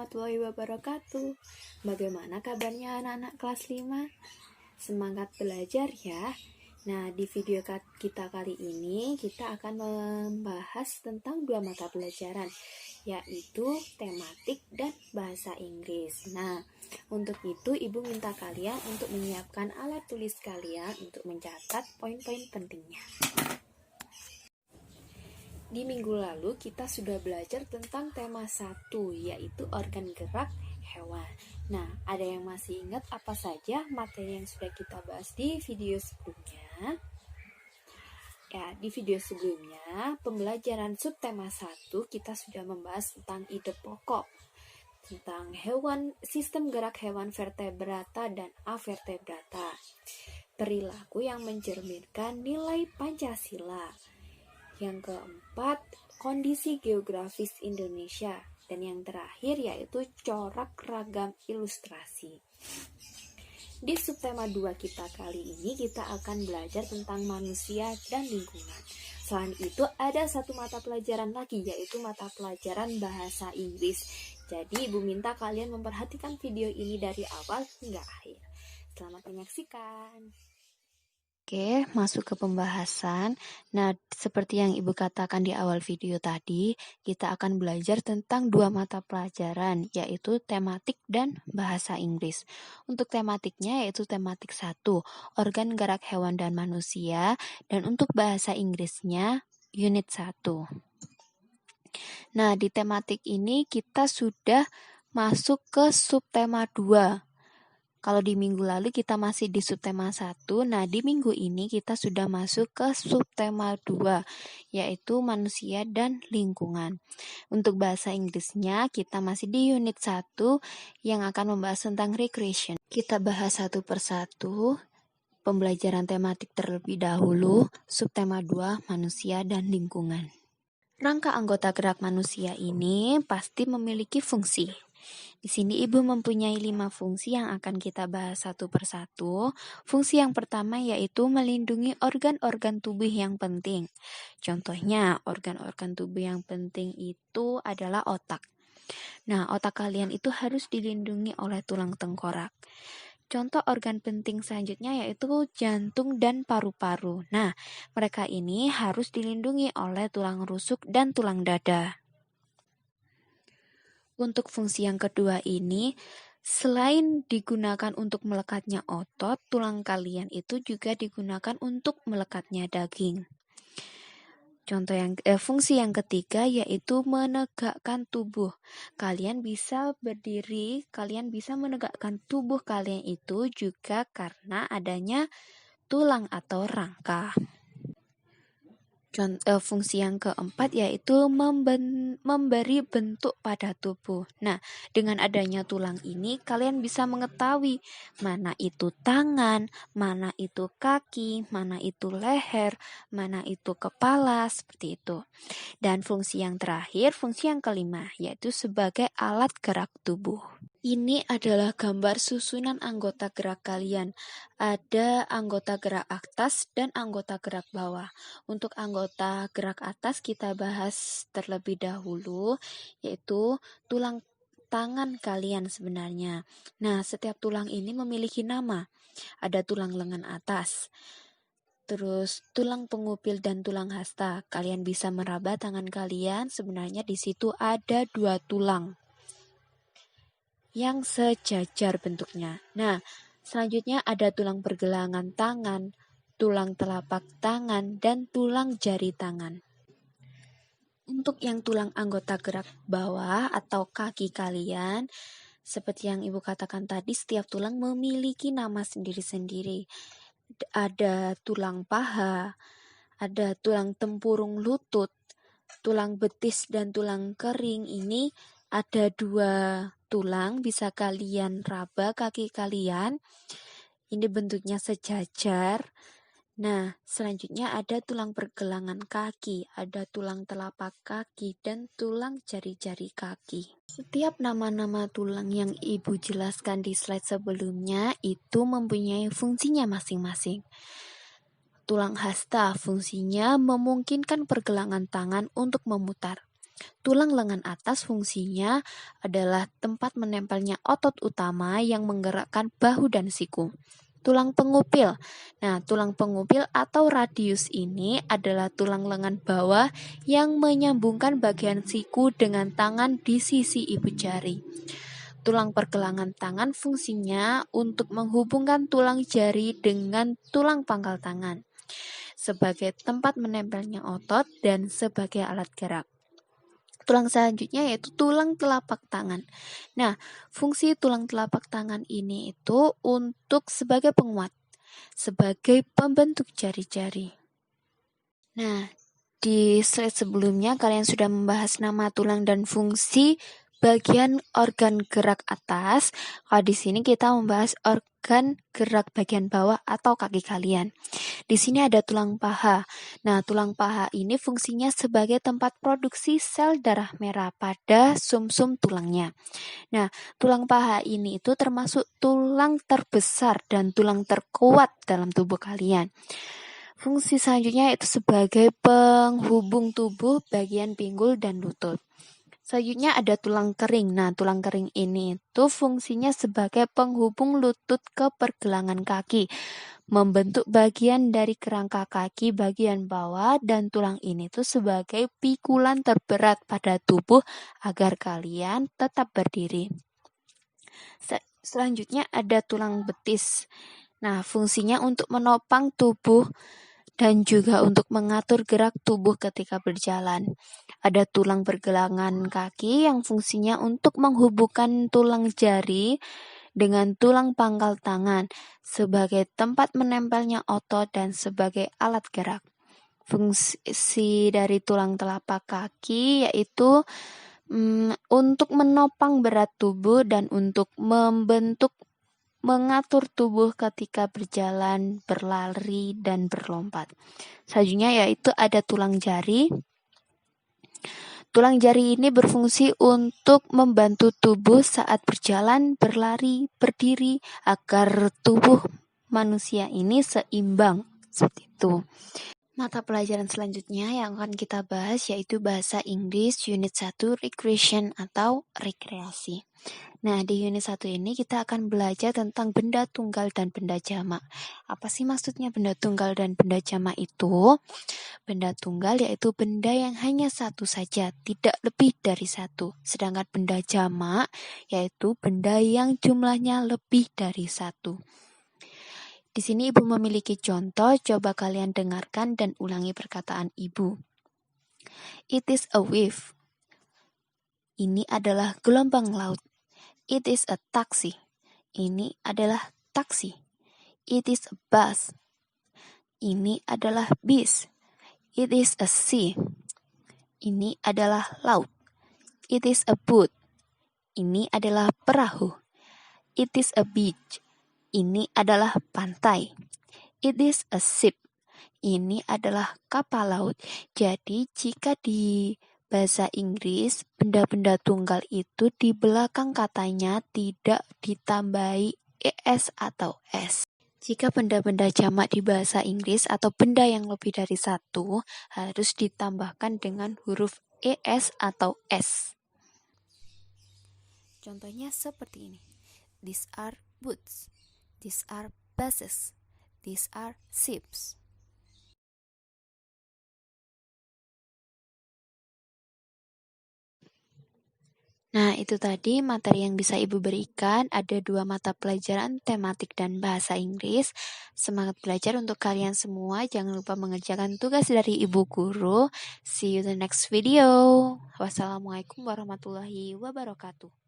warahmatullahi wabarakatuh. Bagaimana kabarnya anak-anak kelas 5? Semangat belajar ya. Nah, di video kita kali ini kita akan membahas tentang dua mata pelajaran, yaitu tematik dan bahasa Inggris. Nah, untuk itu Ibu minta kalian untuk menyiapkan alat tulis kalian untuk mencatat poin-poin pentingnya. Di minggu lalu kita sudah belajar tentang tema 1, yaitu organ gerak hewan. Nah, ada yang masih ingat apa saja materi yang sudah kita bahas di video sebelumnya? Ya, di video sebelumnya, pembelajaran subtema 1 kita sudah membahas tentang ide pokok, tentang hewan, sistem gerak hewan vertebrata dan avertebrata, perilaku yang mencerminkan nilai Pancasila. Yang keempat, kondisi geografis Indonesia. Dan yang terakhir yaitu corak ragam ilustrasi. Di subtema 2 kita kali ini kita akan belajar tentang manusia dan lingkungan. Selain itu ada satu mata pelajaran lagi, yaitu mata pelajaran bahasa Inggris. Jadi Ibu minta kalian memperhatikan video ini dari awal hingga akhir. Selamat menyaksikan. Oke, masuk ke pembahasan. Nah, seperti yang Ibu katakan di awal video tadi, kita akan belajar tentang dua mata pelajaran, yaitu tematik dan bahasa Inggris. Untuk tematiknya yaitu tematik 1, organ gerak hewan dan manusia, dan untuk bahasa Inggrisnya unit 1. Nah, di tematik ini kita sudah masuk ke subtema 2. Kalau di minggu lalu kita masih di subtema 1, nah di minggu ini kita sudah masuk ke subtema 2, yaitu manusia dan lingkungan. Untuk bahasa Inggrisnya kita masih di unit 1 yang akan membahas tentang recreation. Kita bahas satu persatu, pembelajaran tematik terlebih dahulu, subtema 2, manusia dan lingkungan. Rangka anggota gerak manusia ini pasti memiliki fungsi. Di sini Ibu mempunyai 5 fungsi yang akan kita bahas satu persatu. Fungsi yang pertama yaitu melindungi organ-organ tubuh yang penting. Contohnya, organ-organ tubuh yang penting itu adalah otak. Nah, otak kalian itu harus dilindungi oleh tulang tengkorak. Contoh organ penting selanjutnya yaitu jantung dan paru-paru. Nah, mereka ini harus dilindungi oleh tulang rusuk dan tulang dada. Untuk fungsi yang kedua ini, selain digunakan untuk melekatnya otot, tulang kalian itu juga digunakan untuk melekatnya daging. Fungsi yang ketiga yaitu menegakkan tubuh. Kalian bisa berdiri, kalian bisa menegakkan tubuh kalian itu juga karena adanya tulang atau rangka. Fungsi yang keempat yaitu memberi bentuk pada tubuh. Nah, dengan adanya tulang ini kalian bisa mengetahui mana itu tangan, mana itu kaki, mana itu leher, mana itu kepala, seperti itu. Dan fungsi yang terakhir, fungsi yang kelima, yaitu sebagai alat gerak tubuh. Ini adalah gambar susunan anggota gerak kalian. Ada anggota gerak atas dan anggota gerak bawah. Untuk anggota gerak atas kita bahas terlebih dahulu, yaitu tulang tangan kalian sebenarnya. Nah, setiap tulang ini memiliki nama. Ada tulang lengan atas, terus tulang pengupil dan tulang hasta. Kalian bisa meraba tangan kalian, sebenarnya di situ ada 2 tulang yang sejajar bentuknya. Nah, selanjutnya ada tulang pergelangan tangan, tulang telapak tangan, dan tulang jari tangan. Untuk yang tulang anggota gerak bawah atau kaki kalian, seperti yang Ibu katakan tadi, setiap tulang memiliki nama sendiri-sendiri. Ada tulang paha, ada tulang tempurung lutut, tulang betis dan tulang kering. Ini ada 2 tulang, bisa kalian raba kaki kalian. Ini bentuknya sejajar. Nah, selanjutnya ada tulang pergelangan kaki, ada tulang telapak kaki, dan tulang jari-jari kaki. Setiap nama-nama tulang yang Ibu jelaskan di slide sebelumnya itu mempunyai fungsinya masing-masing. Tulang hasta fungsinya memungkinkan pergelangan tangan untuk memutar. Tulang lengan atas fungsinya adalah tempat menempelnya otot utama yang menggerakkan bahu dan siku. Tulang pengupil. Nah, tulang pengupil atau radius ini adalah tulang lengan bawah yang menyambungkan bagian siku dengan tangan di sisi ibu jari. Tulang pergelangan tangan fungsinya untuk menghubungkan tulang jari dengan tulang pangkal tangan sebagai tempat menempelnya otot dan sebagai alat gerak. Tulang selanjutnya yaitu tulang telapak tangan. Nah, fungsi tulang telapak tangan ini itu untuk sebagai penguat, sebagai pembentuk jari-jari. Nah, di slide sebelumnya kalian sudah membahas nama tulang dan fungsi bagian organ gerak atas. Kalau di sini kita membahas organ gerak bagian bawah atau kaki kalian. Di sini ada tulang paha. Nah, tulang paha ini fungsinya sebagai tempat produksi sel darah merah pada sumsum tulangnya. Nah, tulang paha ini itu termasuk tulang terbesar dan tulang terkuat dalam tubuh kalian. Fungsi selanjutnya itu sebagai penghubung tubuh bagian pinggul dan lutut. Selanjutnya ada tulang kering. Nah, tulang kering ini itu fungsinya sebagai penghubung lutut ke pergelangan kaki, membentuk bagian dari kerangka kaki bagian bawah, dan tulang ini tuh sebagai pikulan terberat pada tubuh agar kalian tetap berdiri. Selanjutnya ada tulang betis. Nah, fungsinya untuk menopang tubuh dan juga untuk mengatur gerak tubuh ketika berjalan. Ada tulang pergelangan kaki yang fungsinya untuk menghubungkan tulang jari dengan tulang pangkal tangan sebagai tempat menempelnya otot dan sebagai alat gerak. Fungsi dari tulang telapak kaki yaitu untuk menopang berat tubuh dan untuk mengatur tubuh ketika berjalan, berlari, dan berlompat. Selanjutnya yaitu ada tulang jari. Tulang jari ini berfungsi untuk membantu tubuh saat berjalan, berlari, berdiri, agar tubuh manusia ini seimbang. Seperti itu. Mata pelajaran selanjutnya yang akan kita bahas yaitu Bahasa Inggris Unit 1 Recreation atau rekreasi. Nah, di unit 1 ini kita akan belajar tentang benda tunggal dan benda jamak. Apa sih maksudnya benda tunggal dan benda jamak itu? Benda tunggal yaitu benda yang hanya satu saja, tidak lebih dari satu. Sedangkan benda jamak yaitu benda yang jumlahnya lebih dari satu. Di sini Ibu memiliki contoh, coba kalian dengarkan dan ulangi perkataan Ibu. It is a wave. Ini adalah gelombang laut. It is a taxi. Ini adalah taksi. It is a bus. Ini adalah bis. It is a sea. Ini adalah laut. It is a boat. Ini adalah perahu. It is a beach. Ini adalah pantai. It is a ship. Ini adalah kapal laut. Jadi jika di bahasa Inggris, benda-benda tunggal itu di belakang katanya tidak ditambahi es atau s. Jika benda-benda jamak di bahasa Inggris atau benda yang lebih dari satu harus ditambahkan dengan huruf es atau s. Contohnya seperti ini. These are boats. These are buses. These are ships. Nah, itu tadi materi yang bisa Ibu berikan. Ada 2 mata pelajaran, tematik dan bahasa Inggris. Semangat belajar untuk kalian semua. Jangan lupa mengerjakan tugas dari Ibu Guru. See you the next video. Wassalamualaikum warahmatullahi wabarakatuh.